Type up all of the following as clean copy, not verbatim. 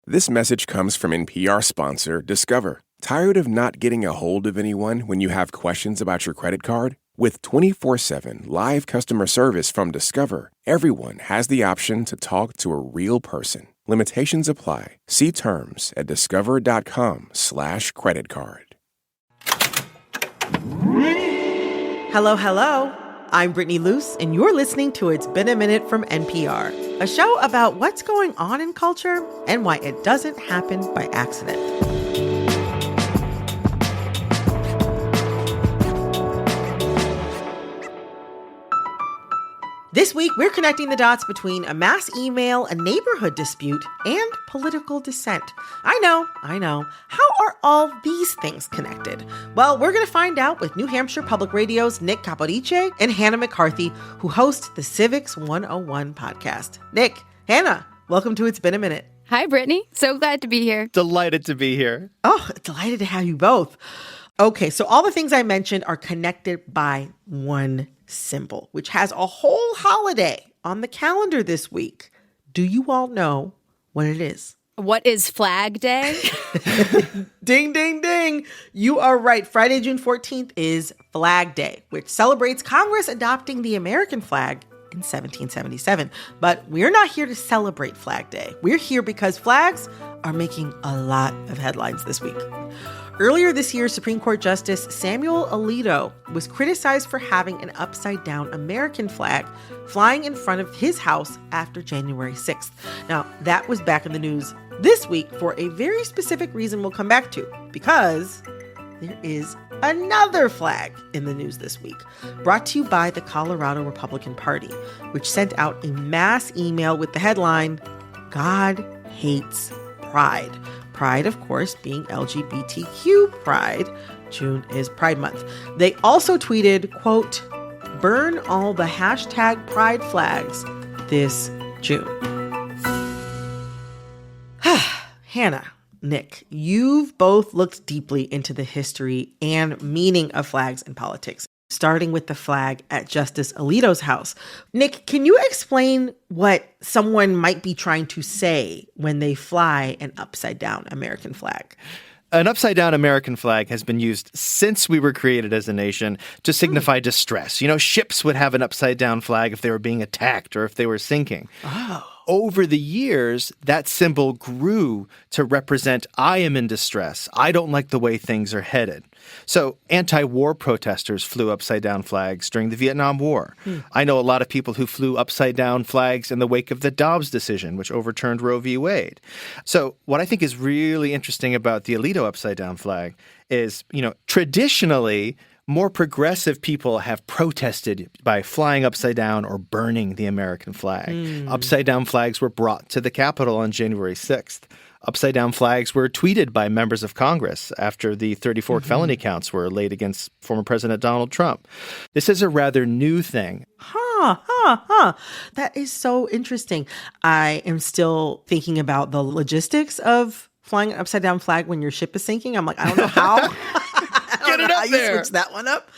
This message comes from NPR sponsor Discover. Tired of not getting a hold of anyone when you have questions about your credit card? With 24/7 live customer service from Discover, everyone has the option to talk to a real person. Limitations apply. See terms at discover.com/creditcard. Hello, hello. I'm Brittany Luce, and you're listening to It's Been a Minute from NPR, a show about what's going on in culture and why it doesn't happen by accident. This week, we're connecting the dots between a mass email, a neighborhood dispute, and political dissent. I know. How are all these things connected? Well, we're going to find out with New Hampshire Public Radio's Nick Capodice and Hannah McCarthy, who host the Civics 101 podcast. Nick, Hannah, welcome to It's Been a Minute. Hi, Brittany. So glad to be here. Delighted to be here. Oh, delighted to have you both. Okay, so all the things I mentioned are connected by one symbol, which has a whole holiday on the calendar this week. Do you all know what it is? What is Flag Day? Ding, ding, ding. You are right. Friday, June 14th is Flag Day, which celebrates Congress adopting the American flag in 1777. But we're not here to celebrate Flag Day. We're here because flags are making a lot of headlines this week. Earlier this year, Supreme Court Justice Samuel Alito was criticized for having an upside-down American flag flying in front of his house after January 6th. Now, that was back in the news this week for a very specific reason we'll come back to, because there is another flag in the news this week, brought to you by the Colorado Republican Party, which sent out a mass email with the headline, "God Hates Pride." Pride, of course, being LGBTQ pride. June is Pride Month. They also tweeted, quote, "Burn all the hashtag pride flags this June." Hannah, Nick, you've both looked deeply into the history and meaning of flags in politics, starting with the flag at Justice Alito's house. Nick, can you explain what someone might be trying to say when they fly an upside-down American flag? An upside-down American flag has been used since we were created as a nation to signify distress. You know, ships would have an upside-down flag if they were being attacked or if they were sinking. Oh. Over the years, that symbol grew to represent, I am in distress. I don't like the way things are headed. So anti-war protesters flew upside-down flags during the Vietnam War. I know a lot of people who flew upside-down flags in the wake of the Dobbs decision, which overturned Roe v. Wade. So what I think is really interesting about the Alito upside-down flag is, traditionally, more progressive people have protested by flying upside down or burning the American flag. Upside-down flags were brought to the Capitol on January 6th. Upside-down flags were tweeted by members of Congress after the 34 felony counts were laid against former President Donald Trump. This is a rather new thing. That is so interesting. I am still thinking about the logistics of flying an upside-down flag when your ship is sinking. I'm like, I don't know how. Get it up there. You switch that one up.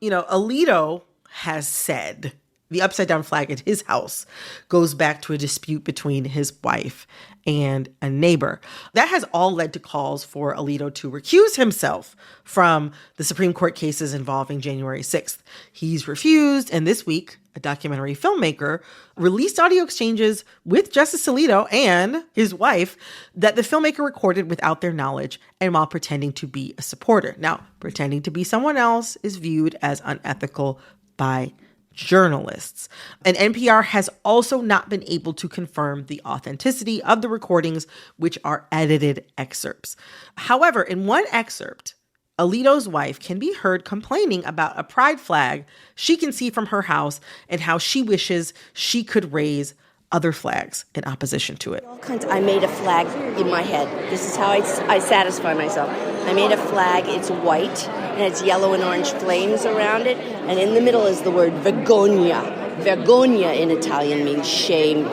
Alito has said the upside-down flag at his house goes back to a dispute between his wife and a neighbor. That has all led to calls for Alito to recuse himself from the Supreme Court cases involving January 6th. He's refused, and this week, a documentary filmmaker released audio exchanges with Justice Alito and his wife that the filmmaker recorded without their knowledge and while pretending to be a supporter. Now, pretending to be someone else is viewed as unethical by journalists. And NPR has also not been able to confirm the authenticity of the recordings, which are edited excerpts. However, in one excerpt, Alito's wife can be heard complaining about a pride flag she can see from her house and how she wishes she could raise other flags in opposition to it. I made a flag in my head. This is how I satisfy myself. I made a flag. It's white, and it's yellow and orange flames around it. And in the middle is the word vergogna. Vergogna in Italian means shame.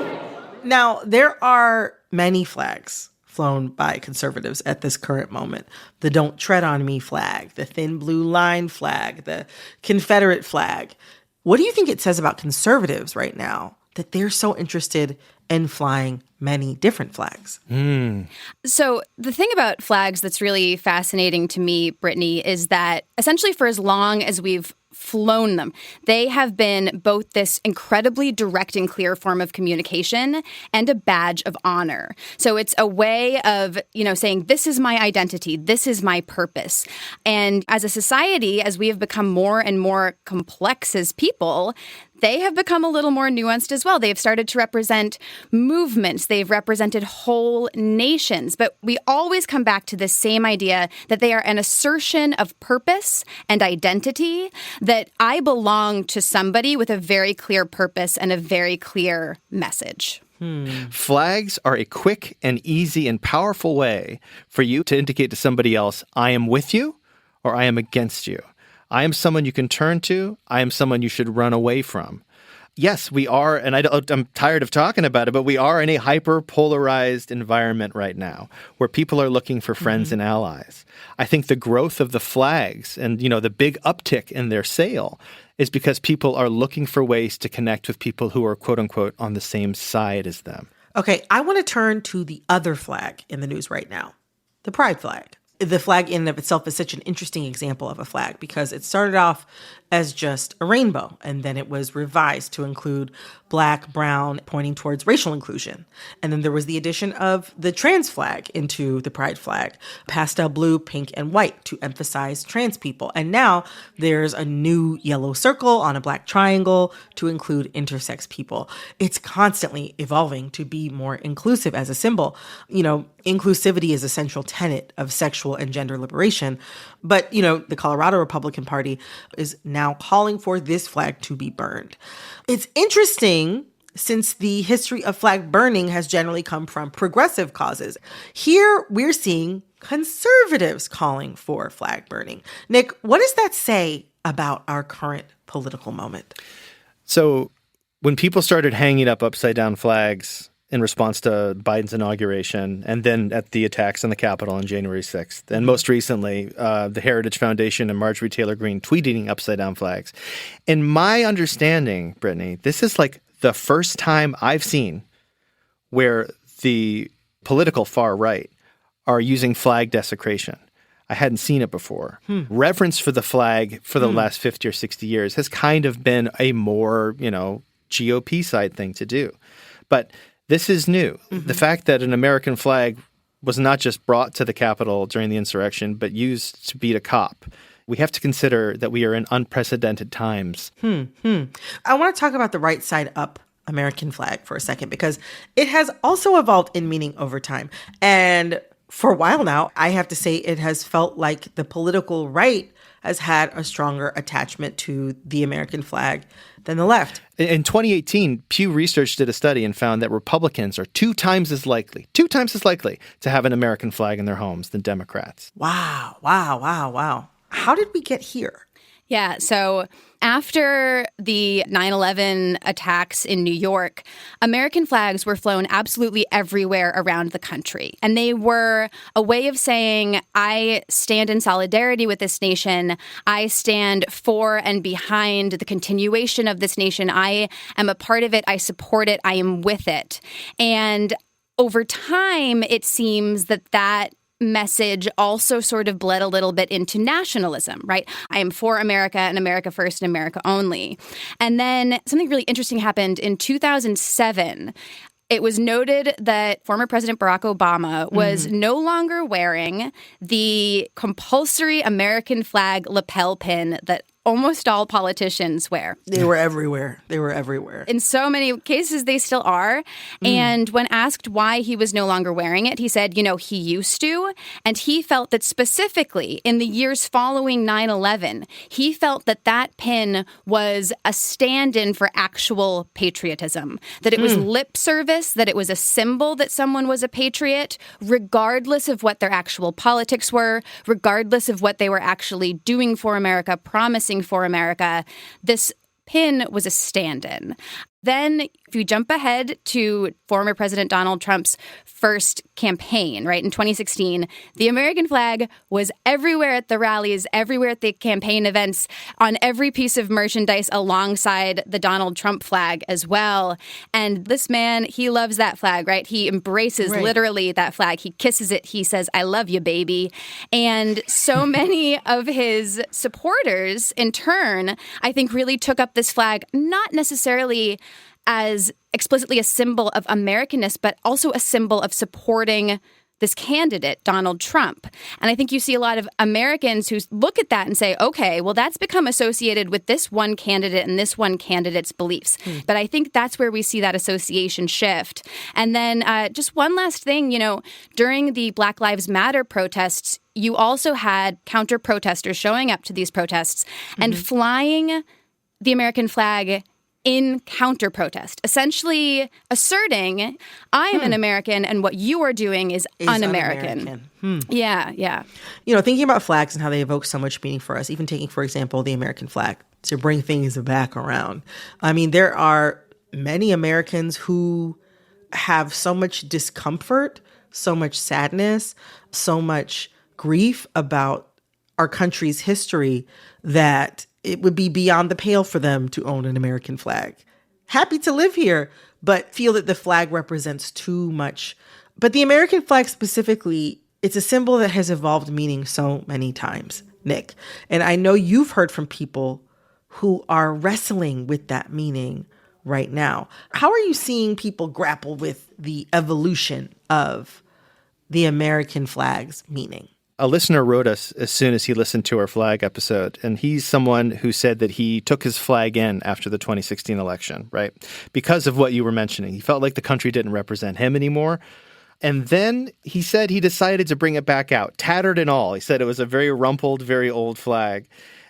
Now, there are many flags flown by conservatives at this current moment. The Don't Tread on Me flag, the Thin Blue Line flag, the Confederate flag. What do you think it says about conservatives right now that they're so interested in flying many different flags. So the thing about flags that's really fascinating to me, Brittany, is that essentially for as long as we've flown them, they have been both this incredibly direct and clear form of communication and a badge of honor. So it's a way of, saying, this is my identity, this is my purpose. And as a society, as we have become more and more complex as people, they have become a little more nuanced as well. They've started to represent movements. They've represented whole nations. But we always come back to this same idea that they are an assertion of purpose and identity, that I belong to somebody with a very clear purpose and a very clear message. Flags are a quick and easy and powerful way for you to indicate to somebody else, I am with you or I am against you. I am someone you can turn to. I am someone you should run away from. Yes, we are, and I'm tired of talking about it, but we are in a hyper-polarized environment right now where people are looking for friends and allies. I think the growth of the flags and, the big uptick in their sale is because people are looking for ways to connect with people who are, quote-unquote, on the same side as them. Okay, I want to turn to the other flag in the news right now, the pride flag. The flag in and of itself is such an interesting example of a flag because it started off as just a rainbow, and then it was revised to include black, brown, pointing towards racial inclusion. And then there was the addition of the trans flag into the pride flag, pastel blue, pink, and white to emphasize trans people. And now there's a new yellow circle on a black triangle to include intersex people. It's constantly evolving to be more inclusive as a symbol. Inclusivity is a central tenet of sexual and gender liberation. But, the Colorado Republican Party is now calling for this flag to be burned. It's interesting since the history of flag burning has generally come from progressive causes. Here, we're seeing conservatives calling for flag burning. Nick, what does that say about our current political moment? So when people started hanging up upside down flags in response to Biden's inauguration, and then at the attacks on the Capitol on January 6th. And most recently, the Heritage Foundation and Marjorie Taylor Greene tweeting upside-down flags. In my understanding, Brittany, this is like the first time I've seen where the political far right are using flag desecration. I hadn't seen it before. Reverence for the flag for the last 50 or 60 years has kind of been a more, GOP side thing to do. But this is new. The fact that an American flag was not just brought to the Capitol during the insurrection, but used to beat a cop. We have to consider that we are in unprecedented times. I want to talk about the right side up American flag for a second, because it has also evolved in meaning over time. And for a while now, I have to say it has felt like the political right has had a stronger attachment to the American flag than the left. In 2018, Pew Research did a study and found that Republicans are two times as likely to have an American flag in their homes than Democrats. Wow. How did we get here? Yeah, so after the 9/11 attacks in New York, American flags were flown absolutely everywhere around the country. And they were a way of saying, I stand in solidarity with this nation. I stand for and behind the continuation of this nation. I am a part of it. I support it. I am with it. And over time, it seems that message also sort of bled a little bit into nationalism, right? I am for America and America first and America only. And then something really interesting happened in 2007. It was noted that former President Barack Obama was no longer wearing the compulsory American flag lapel pin that almost all politicians wear. They were everywhere. In so many cases, they still are. And when asked why he was no longer wearing it, he said, he used to. And he felt that specifically in the years following 9/11, he felt that pin was a stand-in for actual patriotism, that it was lip service, that it was a symbol that someone was a patriot, regardless of what their actual politics were, regardless of what they were actually doing for America, promising for America. This pin was a stand-in. Then if you jump ahead to former President Donald Trump's first campaign, right, in 2016, the American flag was everywhere at the rallies, everywhere at the campaign events, on every piece of merchandise alongside the Donald Trump flag as well. And this man, he loves that flag, right? He embraces literally that flag. He kisses it. He says, "I love you, baby." And so many of his supporters, in turn, I think really took up this flag, not necessarily as explicitly a symbol of Americanness, but also a symbol of supporting this candidate, Donald Trump. And I think you see a lot of Americans who look at that and say, okay, well, that's become associated with this one candidate and this one candidate's beliefs. But I think that's where we see that association shift. And then just one last thing, during the Black Lives Matter protests, you also had counter-protesters showing up to these protests and flying the American flag in counter-protest, essentially asserting, I am an American and what you are doing is un-American. Yeah. Thinking about flags and how they evoke so much meaning for us, even taking, for example, the American flag to bring things back around. I mean, there are many Americans who have so much discomfort, so much sadness, so much grief about our country's history that it would be beyond the pale for them to own an American flag. Happy to live here, but feel that the flag represents too much. But the American flag specifically, it's a symbol that has evolved meaning so many times, Nick. And I know you've heard from people who are wrestling with that meaning right now. How are you seeing people grapple with the evolution of the American flag's meaning? A listener wrote us as soon as he listened to our flag episode, and he's someone who said that he took his flag in after the 2016 election, right? Because of what you were mentioning. He felt like the country didn't represent him anymore. And then he said he decided to bring it back out, tattered and all. He said it was a very rumpled, very old flag.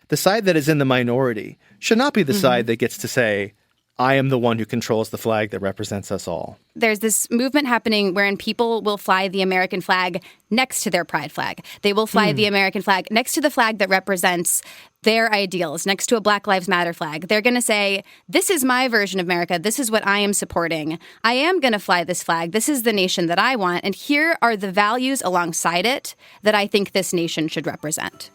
The side that is in the minority should not be the side that gets to say, I am the one who controls the flag that represents us all. There's this movement happening wherein people will fly the American flag next to their pride flag. They will fly the American flag next to the flag that represents their ideals, next to a Black Lives Matter flag. They're going to say, this is my version of America. This is what I am supporting. I am going to fly this flag. This is the nation that I want. And here are the values alongside it that I think this nation should represent.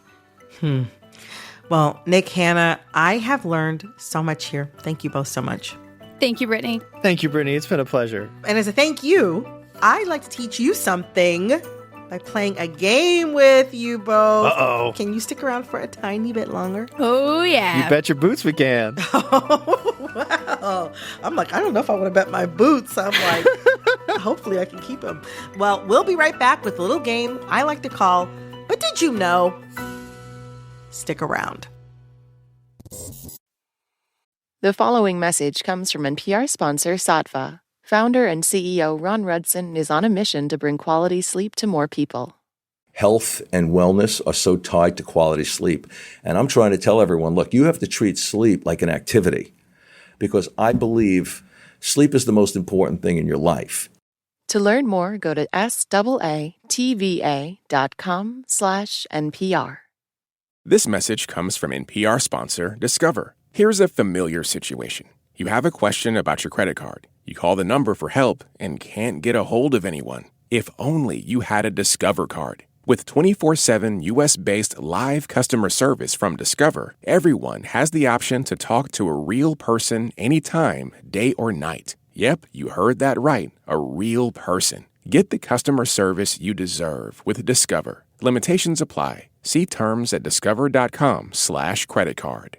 Well, Nick, Hannah, I have learned so much here. Thank you both so much. Thank you, Brittany. Thank you, Brittany. It's been a pleasure. And as a thank you, I'd like to teach you something by playing a game with you both. Uh-oh. Can you stick around for a tiny bit longer? Oh, yeah. You bet your boots we can. Wow. I'm like, I don't know if I want to bet my boots. I'm like, hopefully I can keep them. Well, we'll be right back with a little game I like to call, But Did You Know? Stick around. The following message comes from NPR sponsor Sattva. Founder and CEO Ron Rudson is on a mission to bring quality sleep to more people. Health and wellness are so tied to quality sleep. And I'm trying to tell everyone, look, you have to treat sleep like an activity because I believe sleep is the most important thing in your life. To learn more, go to saatva.com/NPR. This message comes from NPR sponsor Discover. Here's a familiar situation. You have a question about your credit card. You call the number for help and can't get a hold of anyone. If only you had a Discover card. With 24/7 U.S.-based live customer service from Discover, everyone has the option to talk to a real person anytime, day or night. Yep, you heard that right, a real person. Get the customer service you deserve with Discover. Limitations apply. See terms at discover.com/creditcard.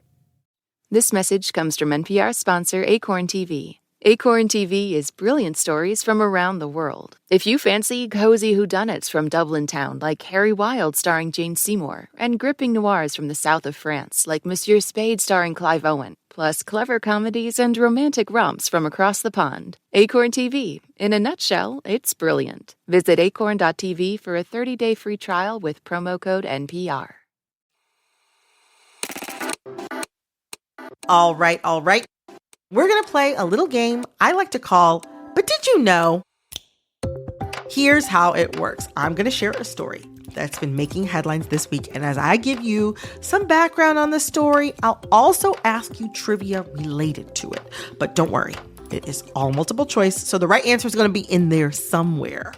This message comes from NPR sponsor Acorn TV. Acorn TV is brilliant stories from around the world. If you fancy cozy whodunits from Dublin town like Harry Wilde starring Jane Seymour and gripping noirs from the south of France like Monsieur Spade starring Clive Owen, plus clever comedies and romantic romps from across the pond, Acorn TV, in a nutshell, it's brilliant. Visit acorn.tv for a 30-day free trial with promo code NPR. All right. We're going to play a little game I like to call, But Did You Know? Here's how it works. I'm going to share a story that's been making headlines this week. And as I give you some background on the story, I'll also ask you trivia related to it. But don't worry, It is all multiple choice, so the right answer is going to be in there somewhere.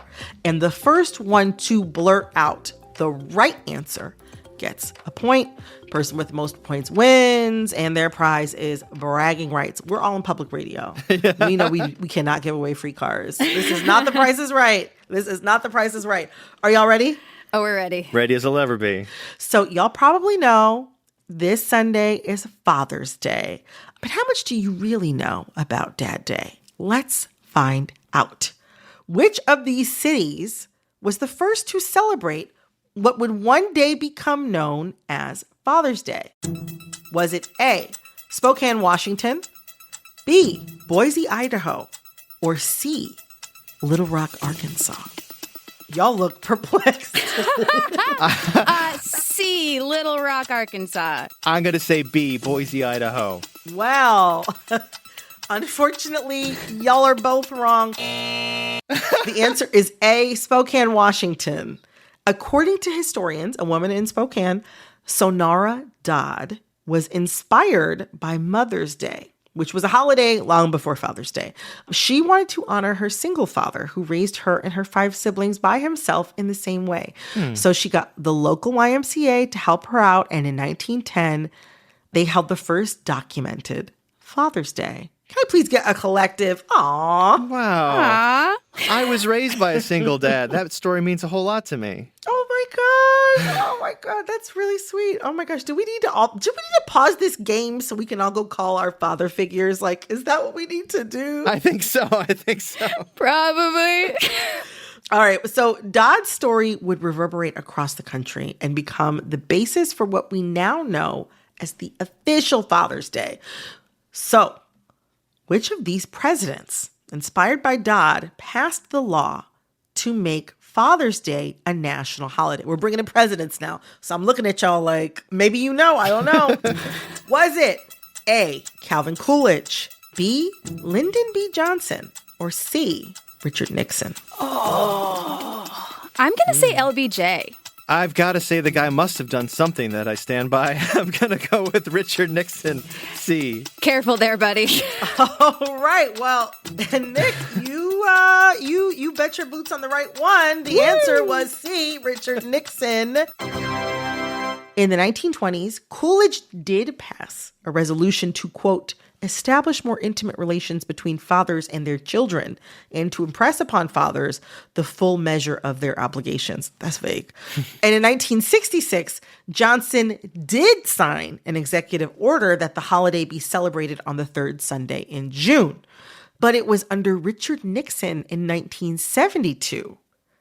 And the first one to blurt out the right answer gets a point. Person with the most points wins, and their prize is bragging rights. We're all in public radio. We know we cannot give away free cars. This is not The Price is Right. This is not The Price is Right. Are y'all ready? Oh, we're ready. Ready as I'll ever be. So y'all probably know this Sunday is Father's Day. But how much do you really know about Dad Day? Let's find out. Which of these cities was the first to celebrate what would one day become known as Father's Day? Was it A, Spokane, Washington, B, Boise, Idaho, or C, Little Rock, Arkansas? Y'all look perplexed. C, Little Rock, Arkansas. I'm going to say B, Boise, Idaho. Wow. Unfortunately, y'all are both wrong. The answer is A, Spokane, Washington. According to historians, a woman in Spokane, Sonara Dodd, was inspired by Mother's Day, which was a holiday long before Father's Day. She wanted to honor her single father who raised her and her 5 siblings by himself in the same way. So she got the local YMCA to help her out, and in 1910, they held the first documented Father's Day. Can I please get a collective? Aww. Wow. I was raised by a single dad. That story means a whole lot to me. Oh my gosh. Oh my God. That's really sweet. Oh my gosh. Do we need to pause this game so we can all go call our father figures? Like, is that what we need to do? I think so. Probably. All right. So Dodd's story would reverberate across the country and become the basis for what we now know as the official Father's Day. So, which of these presidents, inspired by Dodd, passed the law to make Father's Day a national holiday? We're bringing in presidents now, so I'm looking at y'all like, maybe you know, I don't know. Was it A, Calvin Coolidge, B, Lyndon B. Johnson, or C, Richard Nixon? I'm going to say LBJ. I've got to say the guy must have done something that I stand by. I'm going to go with Richard Nixon, C. Careful there, buddy. All right. Well, Nick, you bet your boots on the right one. The answer was C, Richard Nixon. In the 1920s, Coolidge did pass a resolution to, quote, establish more intimate relations between fathers and their children, and to impress upon fathers the full measure of their obligations. That's vague. And in 1966, Johnson did sign an executive order that the holiday be celebrated on the third Sunday in June. But it was under Richard Nixon in 1972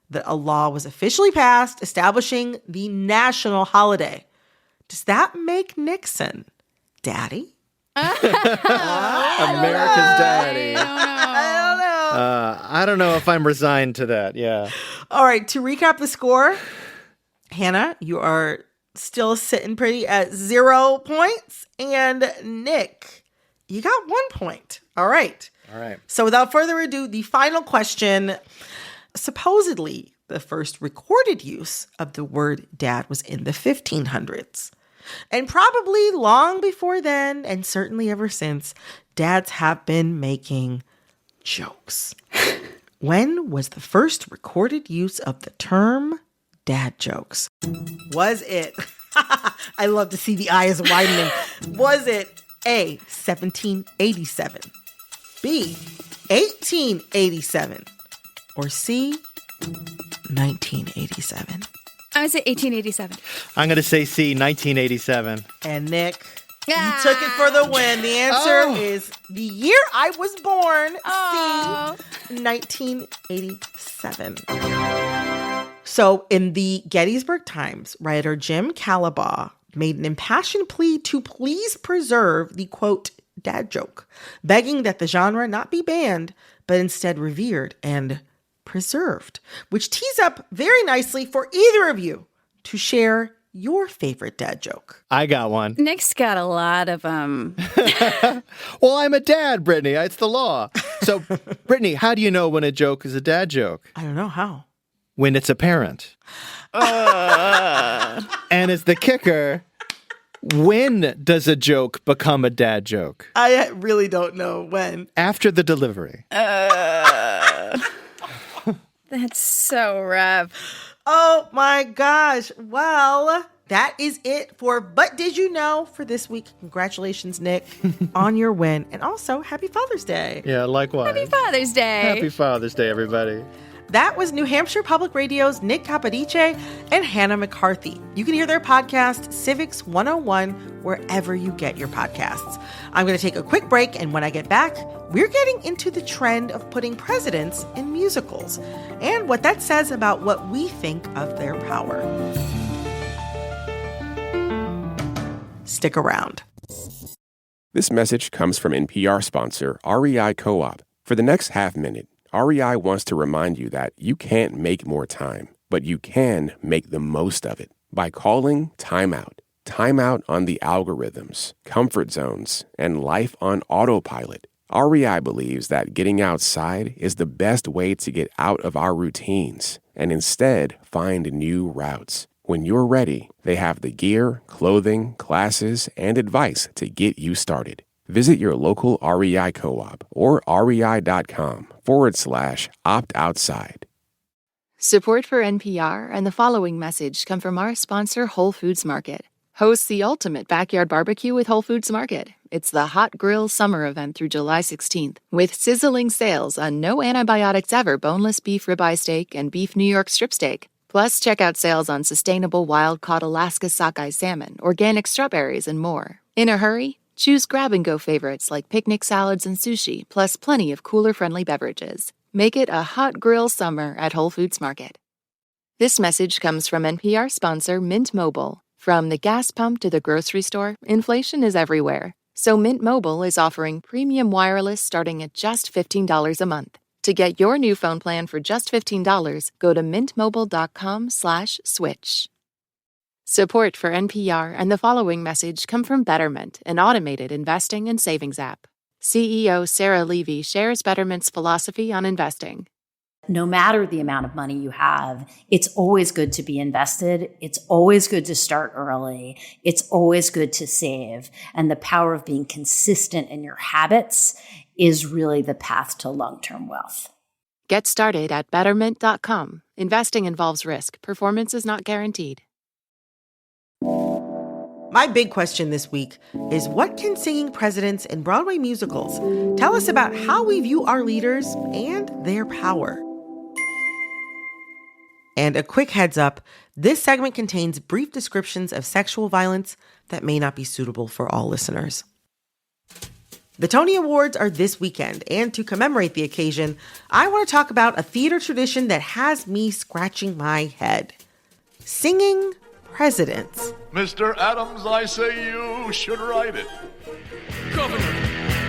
that a law was officially passed establishing the national holiday. Does that make Nixon daddy? America's daddy. I don't know if I'm resigned to that. Yeah. All right. To recap the score, Hannah, you are still sitting pretty at 0 points. And Nick, you got 1 point. All right. So without further ado, the final question. Supposedly, the first recorded use of the word dad was in the 1500s. And probably long before then, and certainly ever since, dads have been making jokes. When was the first recorded use of the term dad jokes? Was it, I love to see the eyes widening, was it A, 1787, B, 1887, or C, 1987? I would say 1887. I'm going to say C, 1987. And Nick, you took it for the win. The answer is the year I was born, C, 1987. So in the Gettysburg Times, writer Jim Calabaugh made an impassioned plea to please preserve the, quote, dad joke, begging that the genre not be banned, but instead revered and preserved, which tees up very nicely for either of you to share your favorite dad joke. I got one. Nick's got a lot of them. Well, I'm a dad, Brittany. It's the law. So, Brittany, how do you know when a joke is a dad joke? I don't know how. When it's apparent. And it's the kicker. When does a joke become a dad joke? I really don't know when. After the delivery. That's so rough. Oh my gosh. Well, that is it for But Did You Know for this week. Congratulations, Nick, on your win. And also, happy Father's Day. Yeah, likewise. Happy Father's Day. Happy Father's Day, everybody. That was New Hampshire Public Radio's Nick Capodice and Hannah McCarthy. You can hear their podcast, Civics 101, wherever you get your podcasts. I'm going to take a quick break, and when I get back, we're getting into the trend of putting presidents in musicals and what that says about what we think of their power. Stick around. This message comes from NPR sponsor REI Co-op. For the next half minute, REI wants to remind you that you can't make more time, but you can make the most of it by calling timeout. Timeout on the algorithms, comfort zones, and life on autopilot. REI believes that getting outside is the best way to get out of our routines and instead find new routes. When you're ready, they have the gear, clothing, classes, and advice to get you started. Visit your local REI co-op or rei.com/opt-outside. Support for NPR and the following message come from our sponsor, Whole Foods Market. Host the ultimate backyard barbecue with Whole Foods Market. It's the Hot Grill Summer event through July 16th, with sizzling sales on no antibiotics ever boneless beef ribeye steak and beef New York strip steak. Plus, check out sales on sustainable wild-caught Alaska sockeye salmon, organic strawberries, and more. In a hurry? Choose grab-and-go favorites like picnic salads and sushi, plus plenty of cooler-friendly beverages. Make it a hot grill summer at Whole Foods Market. This message comes from NPR sponsor Mint Mobile. From the gas pump to the grocery store, inflation is everywhere. So Mint Mobile is offering premium wireless starting at just $15 a month. To get your new phone plan for just $15, go to mintmobile.com/switch. Support for NPR and the following message come from Betterment, an automated investing and savings app. CEO Sarah Levy shares Betterment's philosophy on investing. No matter the amount of money you have, it's always good to be invested. It's always good to start early. It's always good to save. And the power of being consistent in your habits is really the path to long-term wealth. Get started at Betterment.com. Investing involves risk. Performance is not guaranteed. My big question this week is, what can singing presidents in Broadway musicals tell us about how we view our leaders and their power? And a quick heads up, this segment contains brief descriptions of sexual violence that may not be suitable for all listeners. The Tony Awards are this weekend, and to commemorate the occasion, I want to talk about a theater tradition that has me scratching my head. Singing presidents. Mr. Adams, I say you should write it. Governor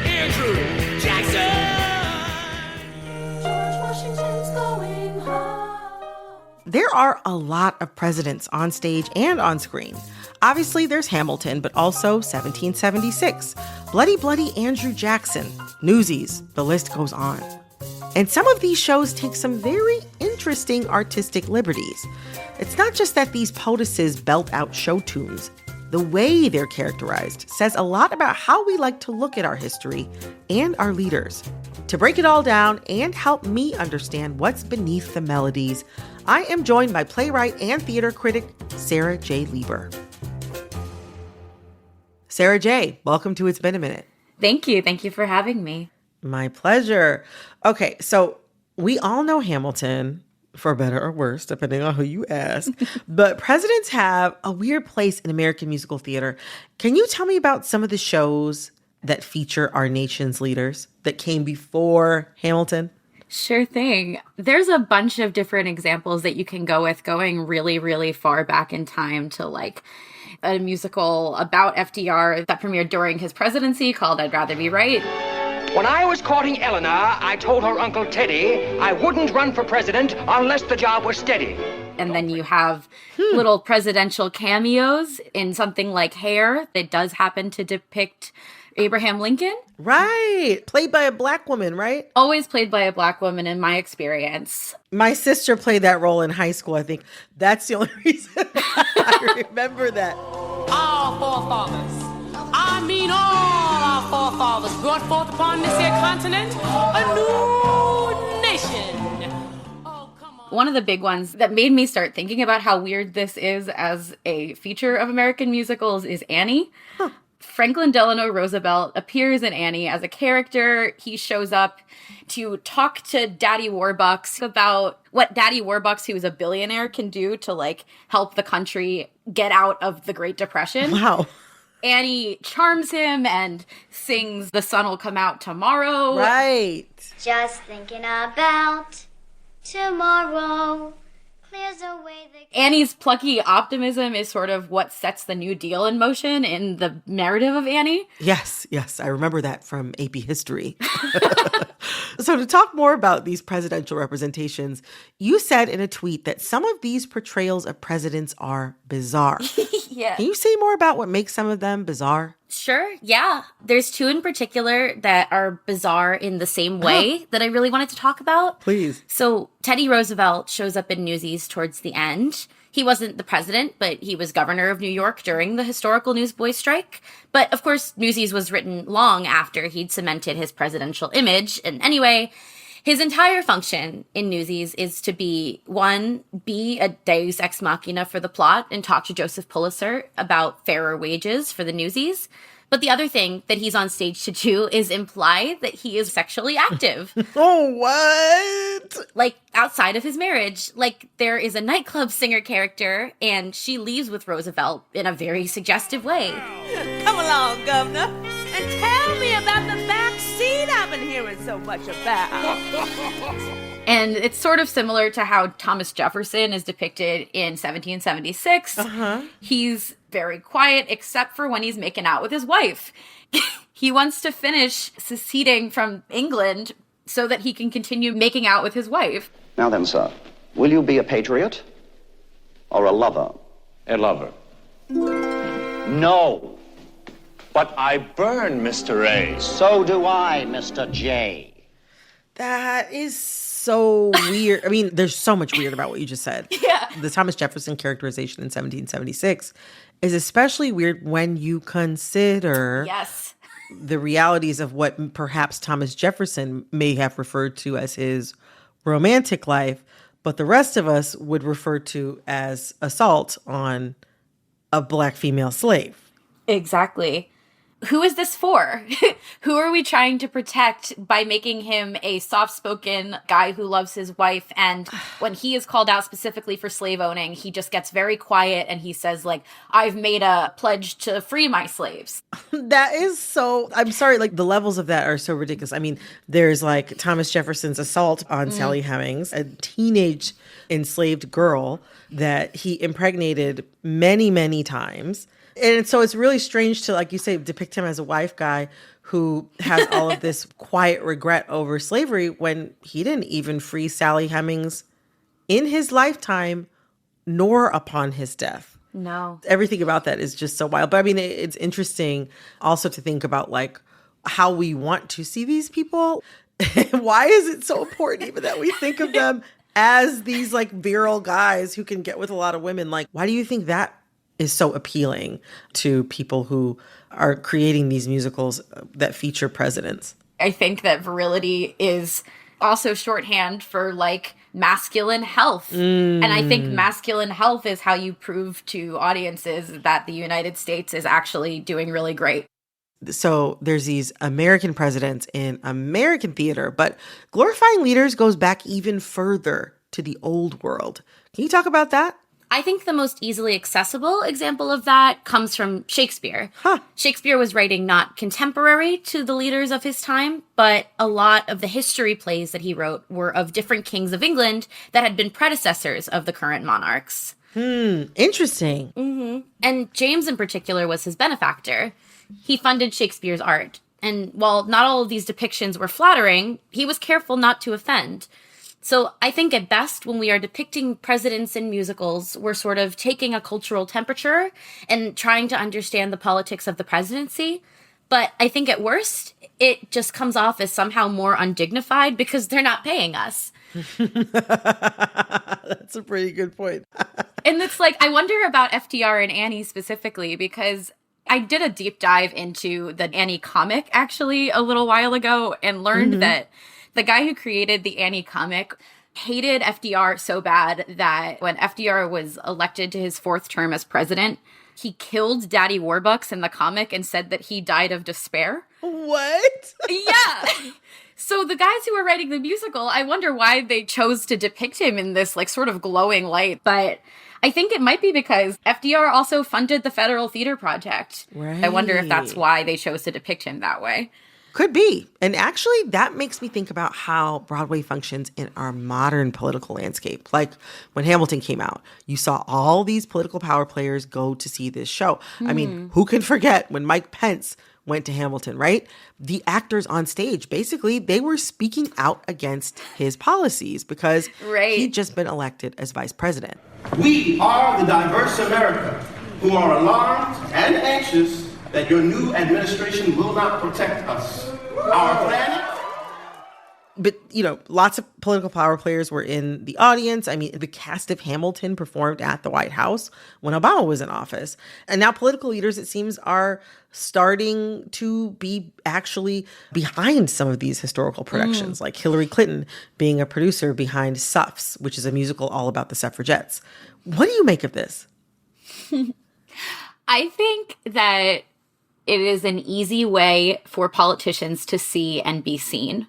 Andrew Jackson! George Washington's going home. There are a lot of presidents on stage and on screen. Obviously, there's Hamilton, but also 1776, Bloody Bloody Andrew Jackson, Newsies, the list goes on. And some of these shows take some very interesting artistic liberties. It's not just that these POTUSes belt out show tunes. The way they're characterized says a lot about how we like to look at our history and our leaders. To break it all down and help me understand what's beneath the melodies, I am joined by playwright and theater critic Sarah J. Lieber. Sarah J., welcome to It's Been a Minute. Thank you. Thank you for having me. My pleasure. Okay, so we all know Hamilton, for better or worse, depending on who you ask. But presidents have a weird place in American musical theater. Can you tell me about some of the shows that feature our nation's leaders that came before Hamilton? Sure thing. There's a bunch of different examples that you can go with, going really, really far back in time to like a musical about FDR that premiered during his presidency called I'd Rather Be Right. When I was courting Eleanor, I told her Uncle Teddy I wouldn't run for president unless the job was steady. And then you have little presidential cameos in something like Hair that does happen to depict Abraham Lincoln. Right. Played by a black woman, right? Always played by a black woman in my experience. My sister played that role in high school, I think. That's the only reason I remember that. All forefathers. I mean all our forefathers brought forth upon this here continent a new nation. One of the big ones that made me start thinking about how weird this is as a feature of American musicals is Annie. Franklin Delano Roosevelt appears in Annie as a character. He shows up to talk to Daddy Warbucks about what Daddy Warbucks, who is a billionaire, can do to, like, help the country get out of the Great Depression. Wow. Annie charms him and sings The Sun Will Come Out Tomorrow. Right. Just thinking about tomorrow clears away the... Annie's plucky optimism is sort of what sets the New Deal in motion in the narrative of Annie. Yes, I remember that from AP History. So to talk more about these presidential representations, you said in a tweet that some of these portrayals of presidents are bizarre. Yeah. Can you say more about what makes some of them bizarre? Sure, yeah. There's two in particular that are bizarre in the same way that I really wanted to talk about. Please. So Teddy Roosevelt shows up in Newsies towards the end. He wasn't the president, but he was governor of New York during the historical newsboy strike. But of course, Newsies was written long after he'd cemented his presidential image. And anyway, his entire function in Newsies is to be a deus ex machina for the plot and talk to Joseph Pulitzer about fairer wages for the Newsies. But the other thing that he's on stage to do is imply that he is sexually active. Oh, what? Like, outside of his marriage. Like, there is a nightclub singer character, and she leaves with Roosevelt in a very suggestive way. Come along, Governor, and tell me about the back seat I've been hearing so much about. And it's sort of similar to how Thomas Jefferson is depicted in 1776. He's very quiet, except for when he's making out with his wife. He wants to finish seceding from England so that he can continue making out with his wife. Now then, sir, will you be a patriot or a lover? A lover. No. But I burn, Mr. A. So do I, Mr. J. That is so weird. I mean, there's so much weird about what you just said. Yeah. The Thomas Jefferson characterization in 1776 is especially weird when you consider Yes. the realities of what perhaps Thomas Jefferson may have referred to as his romantic life, but the rest of us would refer to as assault on a black female slave. Exactly. Who is this for? Who are we trying to protect by making him a soft-spoken guy who loves his wife? And when he is called out specifically for slave owning, he just gets very quiet and he says, like, I've made a pledge to free my slaves. That is so, I'm sorry, like the levels of that are so ridiculous. I mean, there's like Thomas Jefferson's assault on Sally Hemings, a teenage enslaved girl that he impregnated many, many times. And so it's really strange to, like you say, depict him as a wife guy who has all of this quiet regret over slavery when he didn't even free Sally Hemings in his lifetime, nor upon his death. No. Everything about that is just so wild. But I mean, it's interesting also to think about like how we want to see these people. Why is it so important even that we think of them as these like virile guys who can get with a lot of women? Like, why do you think that is so appealing to people who are creating these musicals that feature presidents? I think that virility is also shorthand for like masculine health. And I think masculine health is how you prove to audiences that the United States is actually doing really great. So there's these American presidents in American theater, but glorifying leaders goes back even further to the old world. Can you talk about that? I think the most easily accessible example of that comes from Shakespeare. Shakespeare was writing not contemporary to the leaders of his time, but a lot of the history plays that he wrote were of different kings of England that had been predecessors of the current monarchs. Interesting. Mm-hmm. And James in particular was his benefactor. He funded Shakespeare's art. And while not all of these depictions were flattering, he was careful not to offend. So I think at best, when we are depicting presidents in musicals, we're sort of taking a cultural temperature and trying to understand the politics of the presidency. But I think at worst, it just comes off as somehow more undignified because they're not paying us. That's a pretty good point. And it's like, I wonder about FDR and Annie specifically, because I did a deep dive into the Annie comic actually a little while ago and learned that the guy who created the Annie comic hated FDR so bad that when FDR was elected to his 4th term as president, he killed Daddy Warbucks in the comic and said that he died of despair. What? Yeah. So the guys who were writing the musical, I wonder why they chose to depict him in this like sort of glowing light. But I think it might be because FDR also funded the Federal Theater Project. Right. I wonder if that's why they chose to depict him that way. Could be. And actually, that makes me think about how Broadway functions in our modern political landscape. Like when Hamilton came out, you saw all these political power players go to see this show. I mean, who can forget when Mike Pence went to Hamilton, right? The actors on stage, basically, they were speaking out against his policies because he'd just been elected as vice president. We are the diverse America who are alarmed and anxious that your new administration will not protect us, our planet. But, you know, lots of political power players were in the audience. I mean, the cast of Hamilton performed at the White House when Obama was in office. And now political leaders, it seems, are starting to be actually behind some of these historical productions, like Hillary Clinton being a producer behind Suffs, which is a musical all about the suffragettes. What do you make of this? I think that it is an easy way for politicians to see and be seen.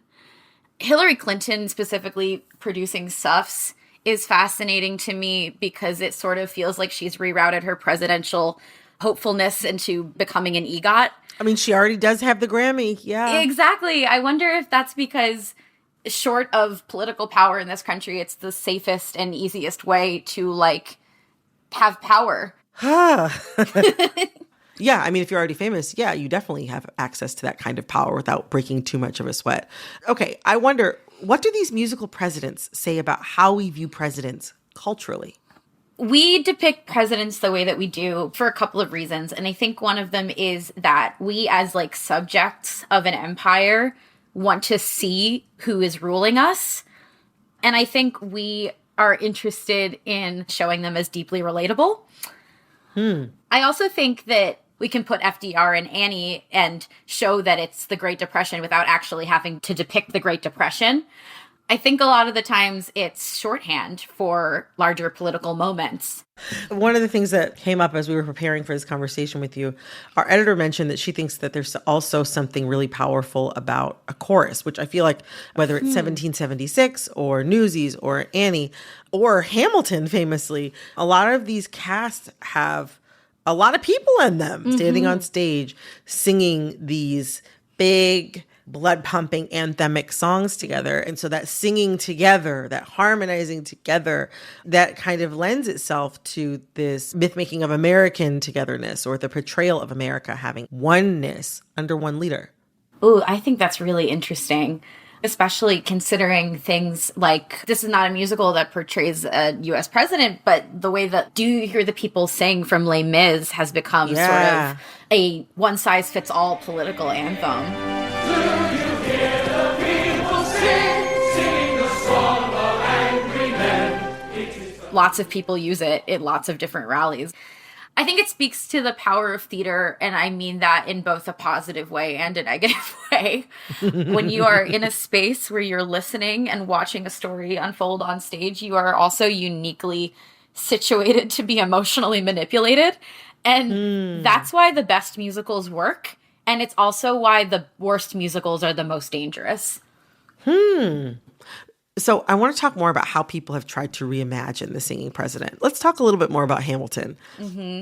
Hillary Clinton specifically producing Suffs is fascinating to me because it sort of feels like she's rerouted her presidential hopefulness into becoming an EGOT. I mean, she already does have the Grammy. Yeah. Exactly. I wonder if that's because short of political power in this country, it's the safest and easiest way to like have power. Yeah, I mean, if you're already famous, yeah, you definitely have access to that kind of power without breaking too much of a sweat. Okay, I wonder, what do these musical presidents say about how we view presidents culturally? We depict presidents the way that we do for a couple of reasons. And I think one of them is that we as like subjects of an empire want to see who is ruling us. And I think we are interested in showing them as deeply relatable. I also think that we can put FDR and Annie and show that it's the Great Depression without actually having to depict the Great Depression. I think a lot of the times it's shorthand for larger political moments. One of the things that came up as we were preparing for this conversation with you, our editor mentioned that she thinks that there's also something really powerful about a chorus, which I feel like whether it's 1776 or Newsies or Annie or Hamilton famously, a lot of these casts have a lot of people in them standing on stage singing these big blood-pumping anthemic songs together. And so that singing together, that harmonizing together, that kind of lends itself to this myth-making of American togetherness or the portrayal of America having oneness under one leader. Ooh, I think that's really interesting, especially considering things like this is not a musical that portrays a U.S. president, but the way that Do You Hear the People Sing from Les Mis has become sort of a one-size-fits-all political anthem. Lots of people use it in lots of different rallies. I think it speaks to the power of theater, and I mean that in both a positive way and a negative way. When you are in a space where you're listening and watching a story unfold on stage, you are also uniquely situated to be emotionally manipulated. And that's why the best musicals work. And it's also why the worst musicals are the most dangerous. So I want to talk more about how people have tried to reimagine the singing president. Let's talk a little bit more about Hamilton.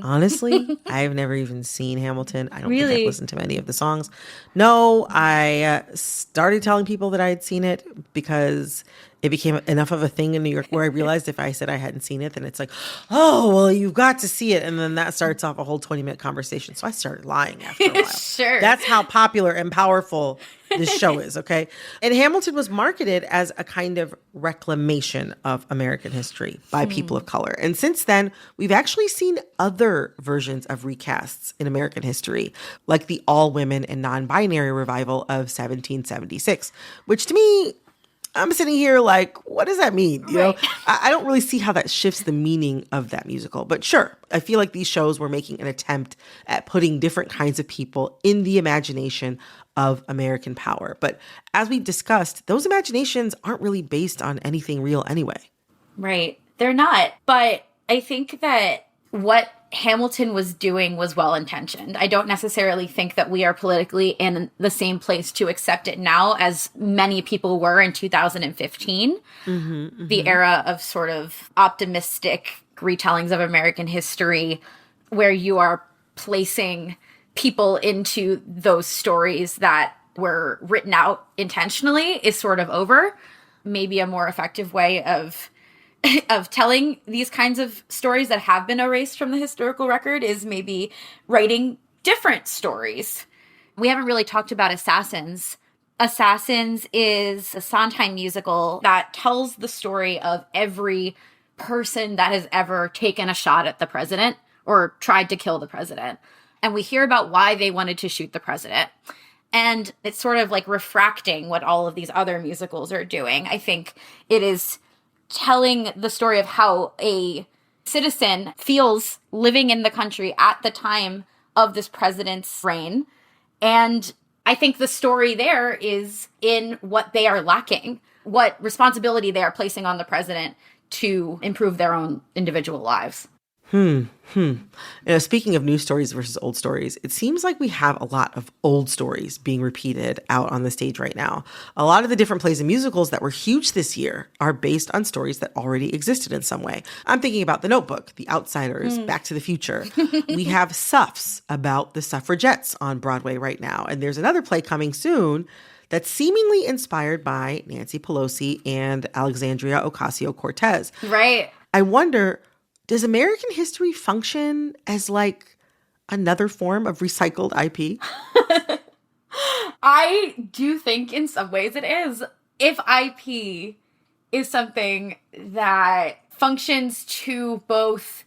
Honestly, I've never even seen Hamilton. I don't think I've listened to many of the songs. No, I started telling people that I had seen it because it became enough of a thing in New York where I realized if I said I hadn't seen it, then it's like, oh, well, you've got to see it. And then that starts off a whole 20-minute conversation. So I started lying after a while. Sure. That's how popular and powerful this show is, okay? And Hamilton was marketed as a kind of reclamation of American history by people of color. And since then, we've actually seen other versions of recasts in American history, like the all-women and non-binary revival of 1776, which to me, I'm sitting here like, what does that mean? You know, I don't really see how that shifts the meaning of that musical. But sure, I feel like these shows were making an attempt at putting different kinds of people in the imagination of American power. But as we've discussed, those imaginations aren't really based on anything real anyway. Right. They're not. But I think that what Hamilton was doing was well-intentioned. I don't necessarily think that we are politically in the same place to accept it now as many people were in 2015. The era of sort of optimistic retellings of American history where you are placing people into those stories that were written out intentionally is sort of over. Maybe a more effective way of telling these kinds of stories that have been erased from the historical record is maybe writing different stories. We haven't really talked about Assassins. Assassins is a Sondheim musical that tells the story of every person that has ever taken a shot at the president or tried to kill the president. And we hear about why they wanted to shoot the president. And it's sort of like refracting what all of these other musicals are doing. I think it is telling the story of how a citizen feels living in the country at the time of this president's reign. And I think the story there is in what they are lacking, what responsibility they are placing on the president to improve their own individual lives. You know, speaking of new stories versus old stories, it seems like we have a lot of old stories being repeated out on the stage right now. A lot of the different plays and musicals that were huge this year are based on stories that already existed in some way. I'm thinking about The Notebook, The Outsiders, Back to the Future. We have Suffs about the suffragettes on Broadway right now. And there's another play coming soon that's seemingly inspired by Nancy Pelosi and Alexandria Ocasio-Cortez. Right. I wonder, does American history function as like another form of recycled IP? I do think in some ways it is. If IP is something that functions to both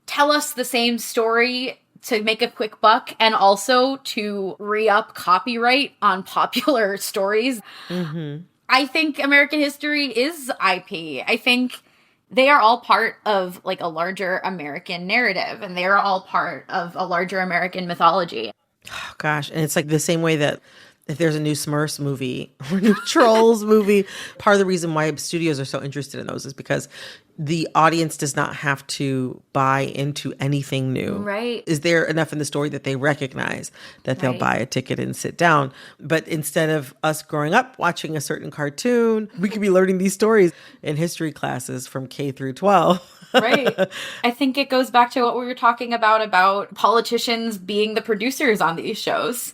tell us the same story to make a quick buck and also to re-up copyright on popular stories, I think American history is IP. I think they are all part of like a larger American narrative, and they are all part of a larger American mythology. Oh, gosh. And it's like the same way that if there's a new Smurfs movie or new Trolls movie, part of the reason why studios are so interested in those is because the audience does not have to buy into anything new. Right. Is there enough in the story that they recognize that they'll buy a ticket and sit down? But instead of us growing up watching a certain cartoon, we could be learning these stories in history classes from K through 12. Right. I think it goes back to what we were talking about politicians being the producers on these shows.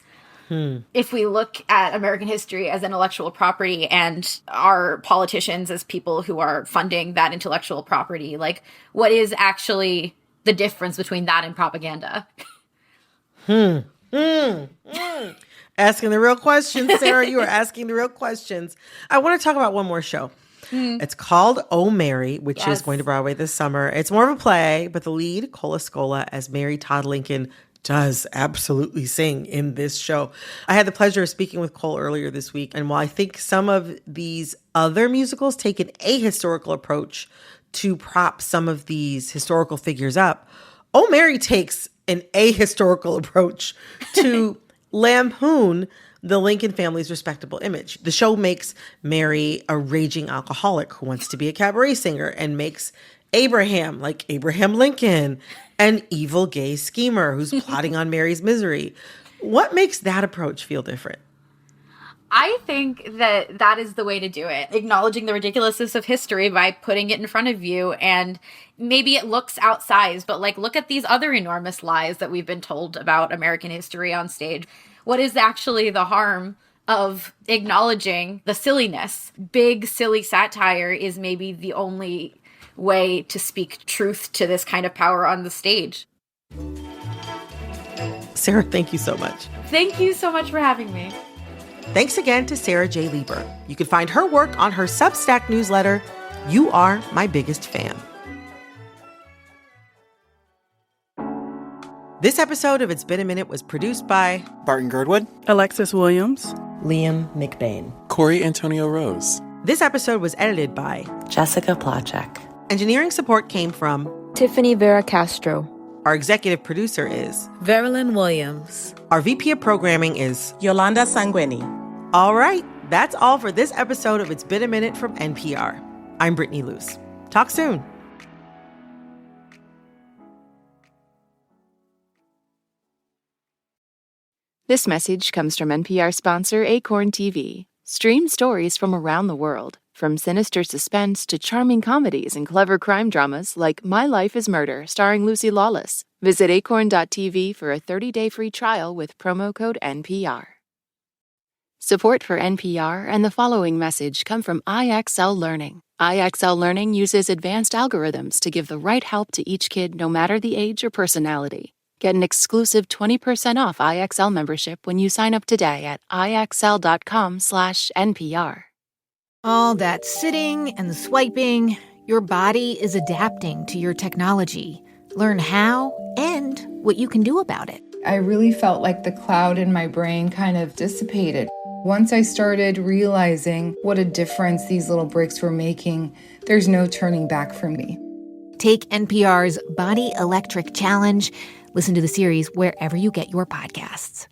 If we look at American history as intellectual property and our politicians as people who are funding that intellectual property, like what is actually the difference between that and propaganda? Asking the real questions, Sarah. You are asking the real questions. I want to talk about one more show. It's called Oh, Mary, which is going to Broadway this summer. It's more of a play, but the lead, Cole Escola, as Mary Todd Lincoln, does absolutely sing in this show. I had the pleasure of speaking with Cole earlier this week, and while I think some of these other musicals take an ahistorical approach to prop some of these historical figures up, Oh, Mary takes an ahistorical approach to lampoon the Lincoln family's respectable image. The show makes Mary a raging alcoholic who wants to be a cabaret singer, and makes Abraham, like Abraham Lincoln, an evil gay schemer who's plotting on Mary's misery. What makes that approach feel different? I think that is the way to do it. Acknowledging the ridiculousness of history by putting it in front of you. And maybe it looks outsized, but like, look at these other enormous lies that we've been told about American history on stage. What is actually the harm of acknowledging the silliness? Big, silly satire is maybe the only way to speak truth to this kind of power on the stage. Sarah, thank you so much. Thank you so much for having me. Thanks again to Sarah J. Lieber. You can find her work on her Substack newsletter, You Are My Biggest Fan. This episode of It's Been a Minute was produced by Barton Girdwood, Alexis Williams, Liam McBain, Corey Antonio Rose, This episode was edited by Jessica Plachek. Engineering support came from Tiffany Vera Castro. Our executive producer is Verilyn Williams. Our VP of programming is Yolanda Sanguini. All right, that's all for this episode of It's Been a Minute from NPR. I'm Brittany Luce. Talk soon. This message comes from NPR sponsor Acorn TV. Stream stories from around the world, from sinister suspense to charming comedies and clever crime dramas like My Life is Murder, starring Lucy Lawless. Visit acorn.tv for a 30-day free trial with promo code NPR. Support for NPR and the following message come from IXL Learning. IXL Learning uses advanced algorithms to give the right help to each kid no matter the age or personality. Get an exclusive 20% off IXL membership when you sign up today at IXL.com/NPR. All that sitting and swiping, your body is adapting to your technology. Learn how and what you can do about it. I really felt like the cloud in my brain kind of dissipated. Once I started realizing what a difference these little breaks were making, there's no turning back for me. Take NPR's Body Electric Challenge. Listen to the series wherever you get your podcasts.